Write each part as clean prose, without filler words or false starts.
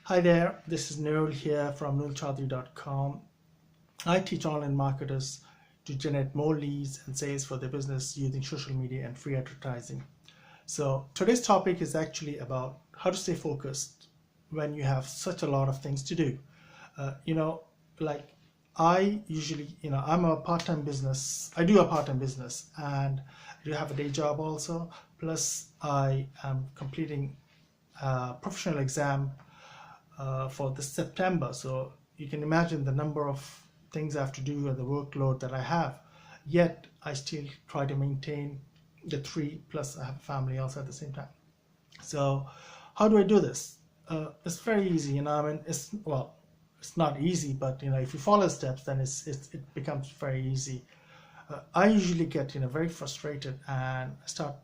Hi there, this is Nool here from noolchaudhary.com. I teach online marketers to generate more leads and sales for their business using social media and free advertising. So today's topic is actually about how to stay focused when you have such a lot of things to do. Like I usually, I'm a part-time business. I do a part-time business and I do have a day job also. Plus I am completing a professional exam for this September. So you can imagine the number of things I have to do and the workload that I have. Yet I still try to maintain the three, plus I have a family also at the same time. So how do I do this? It's very easy, it's not easy, but if you follow steps, then it becomes very easy. I usually get very frustrated and I start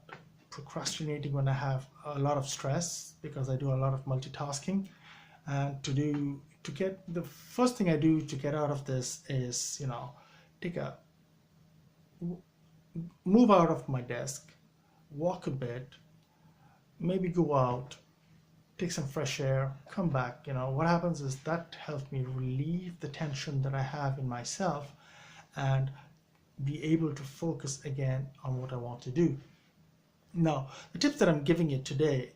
procrastinating when I have a lot of stress because I do a lot of multitasking. And to get the first thing I do to get out of this is move out of my desk, walk a bit, maybe go out, take some fresh air, come back. What happens is that helps me relieve the tension that I have in myself and be able to focus again on what I want to do. Now, the tips that I'm giving you today,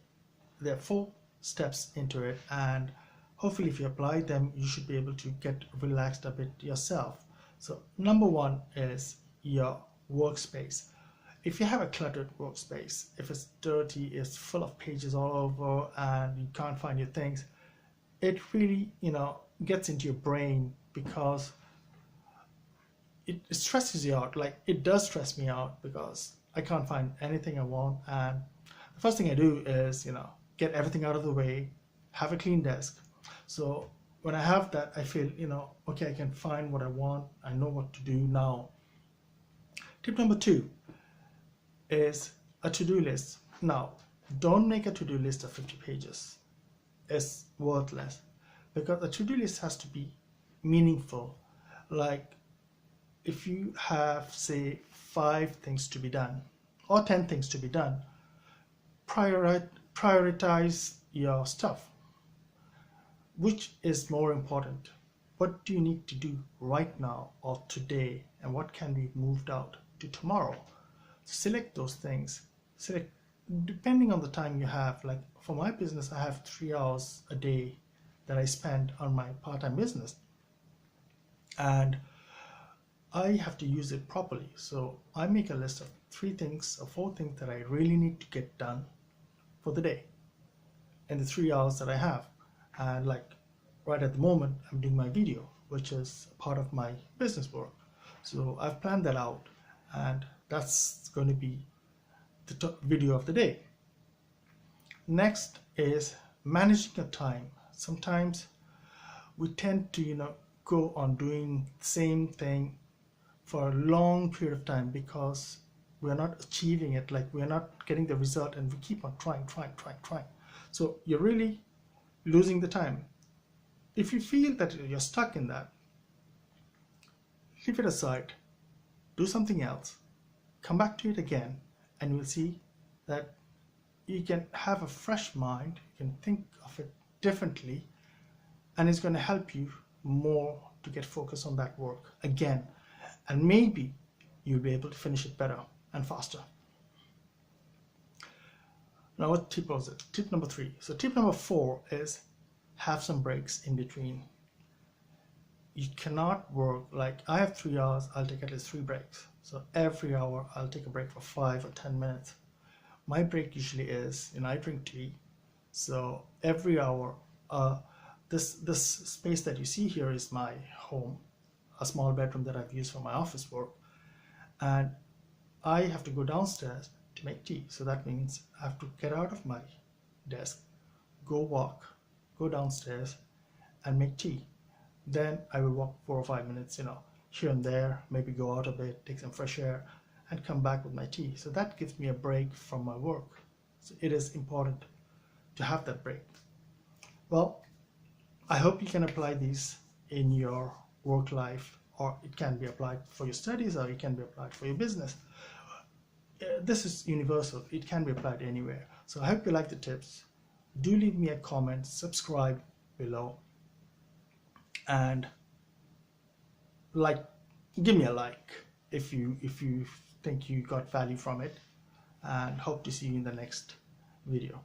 there are 4 steps into it, and hopefully if you apply them, you should be able to get relaxed a bit yourself. So number 1 is your workspace. If you have a cluttered workspace, if it's dirty, it's full of pages all over and you can't find your things, it really gets into your brain because it stresses you out. Like it does stress me out because I can't find anything I want. And the first thing I do is get everything out of the way, have a clean desk. So when I have that, I feel okay, I can find what I want, I know what to do now. Tip number 2 is a to-do list. Now, don't make a to-do list of 50 pages. It's worthless because a to-do list has to be meaningful. Like if you have, say, 5 things to be done or 10 things to be done, prioritize your stuff. Which is more important? What do you need to do right now or today, and what can be moved out to tomorrow? Select those things. Select depending on the time you have. Like for my business, I have 3 hours a day that I spend on my part-time business, and I have to use it properly. So I make a list of 3 things or 4 things that I really need to get done for the day in the 3 hours that I have. And like right at the moment, I'm doing my video, which is part of my business work. So I've planned that out, and that's going to be the video of the day. Next is managing your time. Sometimes we tend to go on doing the same thing for a long period of time because we're not achieving it, like we're not getting the result, and we keep on trying. So you're really losing the time. If you feel that you're stuck in that, leave it aside, do something else, come back to it again, and you'll see that you can have a fresh mind, you can think of it differently, and it's going to help you more to get focused on that work again, and maybe you'll be able to finish it better and faster. Now, what tip was it? Tip number 3. So tip number 4 is have some breaks in between. You cannot work, like I have 3 hours, I'll take at least 3 breaks. So every hour I'll take a break for 5 or 10 minutes. My break usually is, I drink tea. So every hour, this space that you see here is my home, a small bedroom that I've used for my office work. And I have to go downstairs to make tea. So that means I have to get out of my desk, go walk, go downstairs and make tea. Then I will walk 4 or 5 minutes, here and there, maybe go out a bit, take some fresh air and come back with my tea. So that gives me a break from my work. So it is important to have that break. Well, I hope you can apply these in your work life, or it can be applied for your studies, or it can be applied for your business. This is universal. It can be applied anywhere. So I hope you like the tips. Do leave me a comment, subscribe, below, and give me a like if you think you got value from it, and hope to see you in the next video.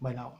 Bye now.